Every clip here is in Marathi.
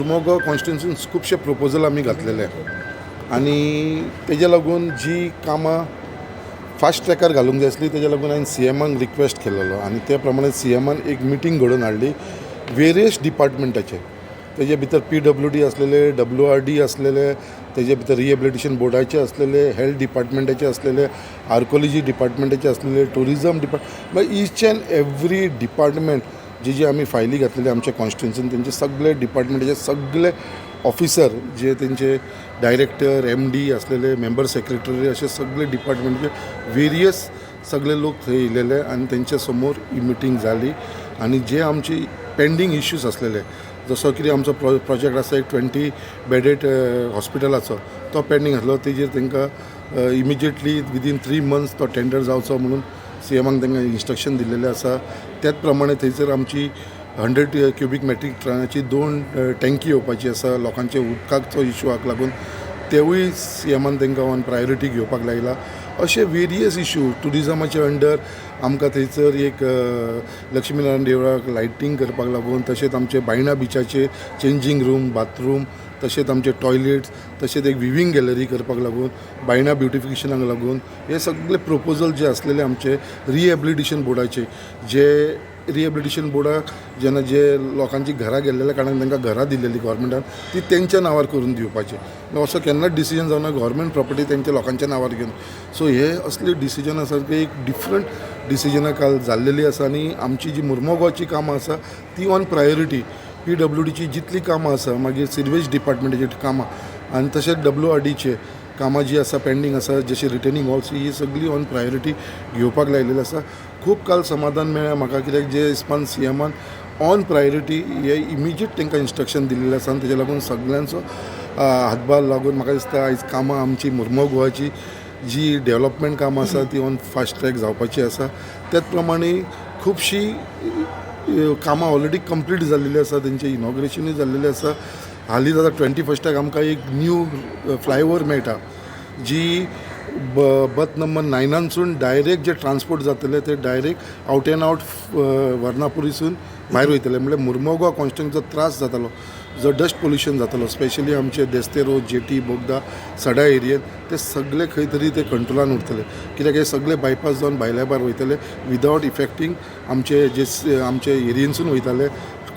मोरमुगांव कॉन्स्टिट्युन्सीन खूबशे प्रपोजल आमी घातलेले आनी तेजे लागून जी कामां फास्ट ट्रॅकार घालूंक जाय आसली तेजे लागून हांवें CMाक रिक्वेस्ट केलेलो आनी त्या प्रमाणे CMान एक मिटींग घडोवन हाडली वेरियस डिपार्टमेंटाचे. तेजे भितर PWD आसलेले, WRD आसलेले, तेजे भितर रिहेबिलिटेशन बोर्डाचे आसलेले, हेल्थ डिपार्टमेंटाचे आसलेले, आर्कोलॉजी डिपार्टमेंटाचे आसलेले, tourism department, each and every department जी आमी फायली घातलेली आमच्या कॉन्स्टिट्युन्सीन तेंचे सगळे डिपार्टमेंटाचे सगळे ऑफिसर जे तेंचे डायरेक्टर MD आसलेले, मेंबर सेक्रेटरी असे सगळे डिपार्टमेंटाचे वेरियस सगळे लोक थंय येयलेले आनी तेंच्या समोर ही मिटींग जाली आनी जे आमची पेंडींग इश्यूज आसलेले जसो कितें आमचो प्रोजेक्ट आसा एक 20 बेडेड हॉस्पिटलाचो तो पेंडींग आसलो तेजेर तांकां इमिजिएटली विदीन 3 months तो टेंडर जावचो म्हणून CMाक तांकां इन्स्ट्रक्शन दिल्लेलें आसा. त्याच प्रमाणे थंयसर आमची 100 क्युबिक मेट्रीक टनाची 2 टँकी येवपाची आसा. लोकांचे उदकाचो इश्यूआक लागून तेवूय CMान तांकां ऑन प्रायोरिटी घेवपाक लायला. अशे वेरियस इश्यू टुरिजमाचे अंडर आमकां थंयसर एक लक्ष्मीनारायण देवळाक लायटींग करपाक लागून तशेंच आमचे बायणा बिचाचे चेंजींग रूम बाथरूम तशेंच आमचे टॉयलेट्स तशेंच एक विवींग गॅलरी करपाक लागून बायणा ब्युटिफिकेशनाक लागून हे सगळे प्रपोजल जे आसलेले आमचे रिहेबिलिटेशन बोर्डाचे जे रिहेबिलिटेशन बोर्डाक जेन्ना जे लोकांची घरां गेल्लेल्या कारणान तांकां घरां दिल्लेली गव्हर्मेंटान ती तेंच्या नांवार करून दिवपाचे. असो केन्नाच डिसिजन जावना गव्हर्मेंट प्रॉपर्टी तेंच्या लोकांच्या नांवार घेवन. सो हे असले डिसिजनां सारके एक डिफरंट डिसिजनां काल जाल्लेली आसा आनी आमची जी मुर्मुगांवची कामां आसा ती ऑन प्रायोरिटी PWDची जितली कामां आसा मागीर सिरवेज डिपार्टमेंटाची कामां आनी तशेंच WRDचे कामां जी आसा पेंडींग आसा जशी रिटर्निंग वॉल्स ही सगळी ऑन प्रायोरिटी घेवपाक लायलेली आसा. खूब काल समाधान मेळ्ळें म्हाका कित्याक जे हिसपान CMान ऑन प्रायोरिटी हे इमिजिएट तांकां इन्स्ट्रक्शन दिल्लेलें आसा आनी तेज्या लागून सगळ्यांचो हातभार लागून म्हाका दिसता आयज कामां आमची मुर्मुगांवची जी डेवलपमेंट कामां आसा ती ऑन फास्ट ट्रॅक जावपाची आसा. त्याच प्रमाणे खुबशीं कामां ऑलरेडी कंप्लीट जाल्लेली आसा. तेंचें इनॉग्रेशनूय जाल्लेलें आसा. हालींच आतां 21st आमकां एक न्यू फ्लायओवर मेळटा जी बथ नंबर 9 डायरेक्ट जे ट्रान्सपोर्ट जातले ते डायरेक्ट आवट एंड आवट वर्नापुरीसून भायर वयतले. म्हणल्यार मुर्मुगांव कॉन्स्टिट्युन्सीचो त्रास जातालो जो डस्ट पोल्युशन जातालो स्पेशली आमचे देस्ते रोड जेटी बोगदा सडा एरियेत ते सगळे खंय तरी ते कंट्रोलान उरतले कित्याक हे सगळे बायपास जावन भायल्या भायर वयतले विदावट इफेक्टींग आमचे जे आमचे एरियेनसून वयताले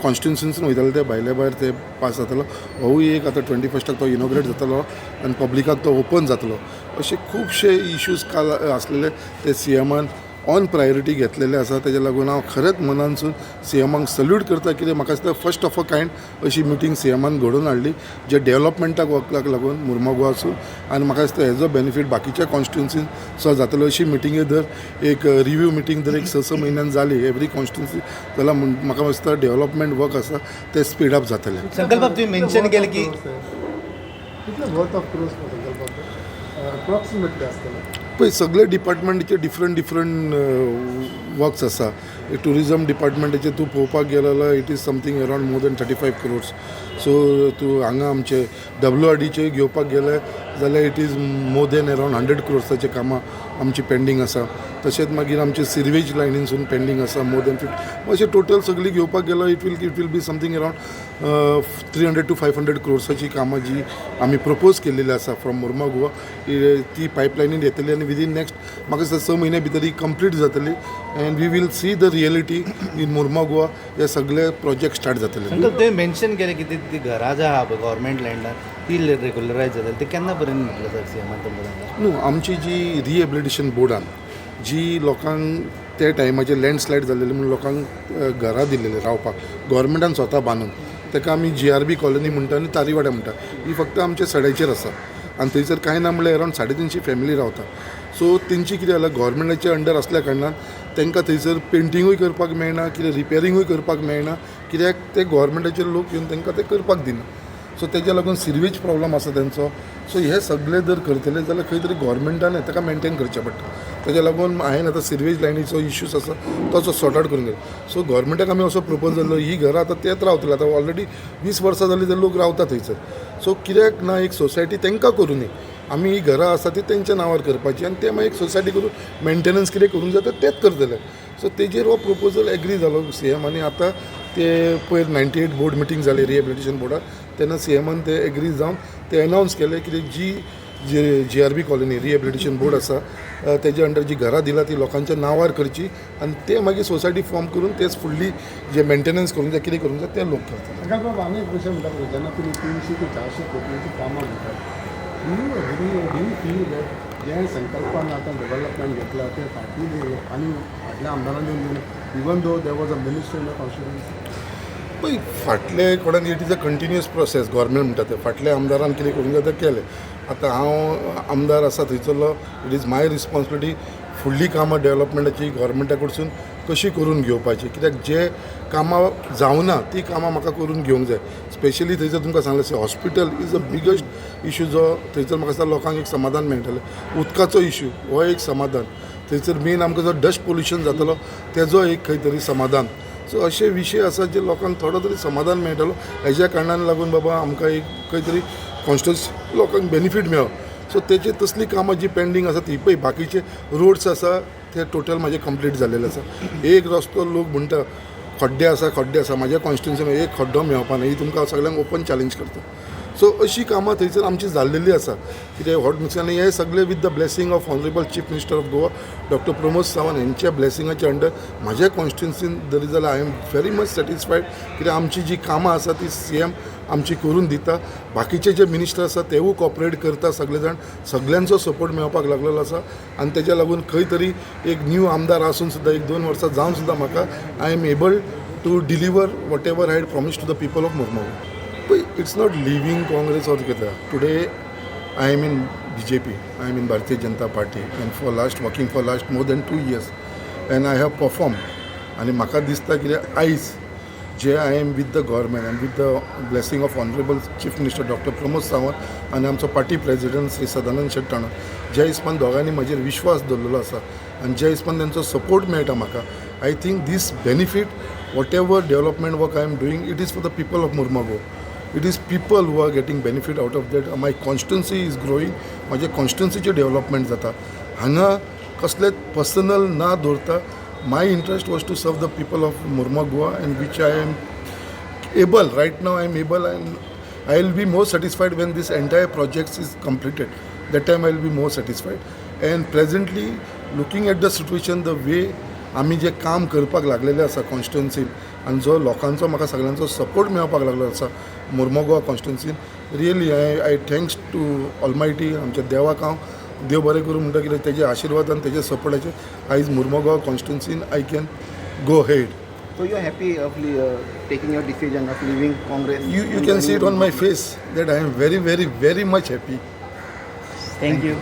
कॉन्स्टिट्युन्सीनसून वयताले ते भायल्या भायर ते पास जातालो. होवूय एक आतां 21st तो इनॉग्रेट जातालो आनी पब्लिकाक तो ओपन जातलो. अशे खुबशे इश्यूज काल आसलेले ते CMान ऑन प्रायोरिटी घेतलेले आसा. तेज्या लागून हांव खरेंच मनानसून CMाक सल्यूट करता कित्याक म्हाका दिसता फर्स्ट ऑफ अ कायंड अशी मिटींग CMान घडोवन हाडली जे डेवलपमेंटाक वखलाक लागून मुर्मुगांवसून आनी म्हाका दिसता हेजो बेनिफीट बाकीच्या कॉन्स्टिट्युन्सीन सुद्दां जातलो. अशी मिटींगे जर एक रिव्यू मिटींग जर एक 6 म्हयन्यान जाली एवरी कॉन्स्टिट्युन्सी जाल्यार म्हाका दिसता डेवलपमेंट वर्क आसा ते स्पीड अप जातलें. संकल्प तुम्ही मेन्शन केले की पळय सगळे डिपार्टमेंटाचे डिफरंट वर्क्स आसा. टुरिजम डिपार्टमेंटाचे तूं पळोवपाक गेलो जाल्यार it is something around more than 35 crores. So तूं हांगा आमचे WRDचे घेवपाक गेले जाल्यार it is more than around 100 crores कामां आमची पेंडींग आसा. तशेंच मागीर आमचे सिरवेज लायनीनसून पेंडींग आसा मोर दॅन 50. अशें टोटल सगळी घेवपाक गेलो it will be something around 300 to 500 crores कामां जी आमी प्रपोज केल्लेली आसा फ्रॉम मुर्मुगांव. ती पायपलायनीन येतली आनी विदीन नेक्स्ट म्हाका दिसता 6 म्हयने भितर ही कंप्लीट जातली and we will see the reality in Mormugao. हे सगळे प्रोजेक्ट स्टार्ट जातले. तुम्ही मेन्शन केले की ती घरां जी आहा पळय गव्हर्मेंट लँडार ती रेग्युलरायज जातली ते केन्ना पर्यंत म्हटलं सर CMान तुमकां? न्हू आमची जी रिहेबिलिटेशन बोर्डान जी लोकांक त्या टायमाचेर लँडस्लायड जाल्लेले म्हणून लोकांक घरां दिल्लेले रावपाक गव्हर्मेंटान स्वता बांदून ताका आमी GRB कॉलनी म्हणटा आनी तारीवाड्या म्हणटा. ही फक्त आमच्या सड्याचेर आसा आनी थंयसर कांय ना म्हणल्यार अरावंड 350 फॅमिली रावता. सो तेंची कितें जालां गव्हर्मेंटाच्या अंडर आसल्या कारणान तांकां थंयसर पेंटिंगूय करपाक मेळना कितें रिपेरिंगूय करपाक मेळना कित्याक ते गव्हर्मेंटाचे लोक येवन तांकां ते करपाक दिना. सो तेज्या लागून सिरवेज प्रॉब्लम आसा तेंचो. सो हे सगळे जर करतले जाल्यार खंय तरी गव्हर्मेंटान ताका मेंटेन करचें पडटा. तेज्या लागून हांवें आतां सिरवेज लायनीचो इश्यूज आसा तो सॉर्ट आवट करून घेतलो. सो गव्हर्मेंटाक आमी असो प्रपोज जाल्लो ही घरां आतां तेच रावतले आतां ऑलरेडी 20 वर्सां जालीं ते लोक रावता थंयसर. सो कित्याक ना एक सोसायटी तांकां करूं न्ही आमी ही घरां आसा ती तेंच्या नांवार करपाची आनी ते मागीर एक सोसायटी करून मेंटेनन्स कितें करूंक जाता तेंच करतले. सो तेजेर हो प्रपोजल एग्री जालो CM आनी आतां ते पयर 98 बोर्ड मिटींग जाली रिहेबिलिटेशन बोर्डार तेन्ना CMन ते एग्री जावन ते अनावन्स केले की जी GRB कॉलनी रिहेबिलिटेशन बोर्ड आसा तेजे अंडर जी घरां दिला ती लोकांच्या नांवार करची आनी ते मागीर सोसायटी फॉर्म करून तेच फुडली जे मेंटेनन्स करूंक जाय कितें करूंक जाय ते लोक करतात. संकल्प बाबा आनी एक विशय म्हणटा जेन्ना तुमी 300 ते 400 कोटींची कामां म्हणटात फील दॅट जे संकल्पान आतां डेव्हलपमेंट घेतला ते फाटली आनी फाटल्या आमदारान येवन even though there was a minister in the constituency पळय फाटले कोणाक it is a continuous process government म्हणटा ते फाटल्या आमदारान कितें करूंक जाय तें केलें. आतां हांव आमदार आसा थंयचो इट इज माय रिस्पॉन्सिबिलिटी फुडली कामां डेव्हलपमेंटाची गव्हर्मेंटा कडसून कशी करून घेवपाची कित्याक जे कामां जावना ती कामां म्हाका करून घेवंक जाय. स्पेशली थंयसर तुमकां सांगलें hospital is a biggest issue जो थंयसर म्हाका दिसता लोकांक एक समाधान मेळटलें. उदकाचो इशू हो एक समाधान थंयसर मेन आमकां जो डस्ट पोल्युशन जातलो तेजो एक खंय तरी समाधान. सो अशे विशय आसात जे लोकांक थोडो तरी समाधान मेळटलो. हेज्या कारणान लागून बाबा आमकां एक खंय तरी कॉन्स्टिट्युएन्सी लोकांक बेनिफीट मेळो. सो तेची तसली कामां जी पेंडींग आसा ती पळय बाकीचे रोड्स आसा ते टोटल म्हाजे कंप्लीट जाल्लेले आसा. एक रस्तो लोक म्हणटा खड्डे आसा म्हाज्या कॉन्स्टिट्युएन्सीन एक खड्डो मेळपा ना ही तुमकां सगळ्यांक ओपन चॅलेंज करता. सो अशी कामां थंयसर आमची जाल्लेली आसा कित्याक हॉट मिक्स आनी हे सगळे with the blessing of honourable chief minister of Goa doctor Pramod Sawant हेंच्या ब्लेसिंगाच्या अंडर म्हाज्या कॉन्स्टिट्युएन्सीन जरी जाल्यार I am very much satisfied कित्याक आमची जी कामां आसा ती CM आमची करून दिता. बाकीचे जे मिनिस्टर आसा तेवूय कॉपरेट करता सगळे जाण सगळ्यांचो सपोर्ट मेळपाक लागलेलो आसा आनी तेज्या लागून खंय तरी एक न्यू आमदार आसून सुद्दां 1-2 वर्सां जावन सुद्दां म्हाका I am able to deliver whatever I had promise to the people of Mormugao. But it's not leaving Congress altogether. Today, I am in BJP. I am in Bharatiya Janata Party, and working for last more than 2 years, and I have performed. And म्हाका दिसता की आयज जे I am with the government and with the blessing of Honorable Chief Minister Dr. Pramod Sawant and आमचो पार्टी प्रेसिडेंट श्री सदानंद शेट्टाणा ज्या हिसपान दोगांनी म्हजेर विश्वास दवरलेलो आसा आनी ज्या हिसपान तांचो सपोर्ट मेळटा म्हाका I think this benefit whatever development work I am doing it is for the people of Mormugao. It is people who are getting benefit out of that. My constituency is growing. माझ्या कॉन्स्टिट्युएन्सीचे डेव्हलपमेंट जाता. हांगा कसलेच पर्सनल ना दवरता. My interest was to serve the people of Mormugao and which I am able right now. I am able and I will be more satisfied when this entire project is completed. That time I will be more satisfied. And presently looking at the situation, the way आमी जे काम करपाक लागलेले आसा कॉन्स्टिट्युएन्सीन आनी जो लोकांचो म्हाका सगळ्यांचो सपोर्ट मेळपाक लागलो आसा मुर्मुगांव कॉन्स्टिट्युएन्सीन really I thanks to almighty आमच्या देवाक हांव देव बरें करूं म्हणटा कित्याक तेजे आशिर्वाद आनी तेजे सपोर्टाचेर आयज मुर्मुगांव कॉन्स्टिट्युएन्सीन I can go head. So you are happy of taking your decision of leaving Congress? You can see it on my face that I am very, very, very much happy. Thank you.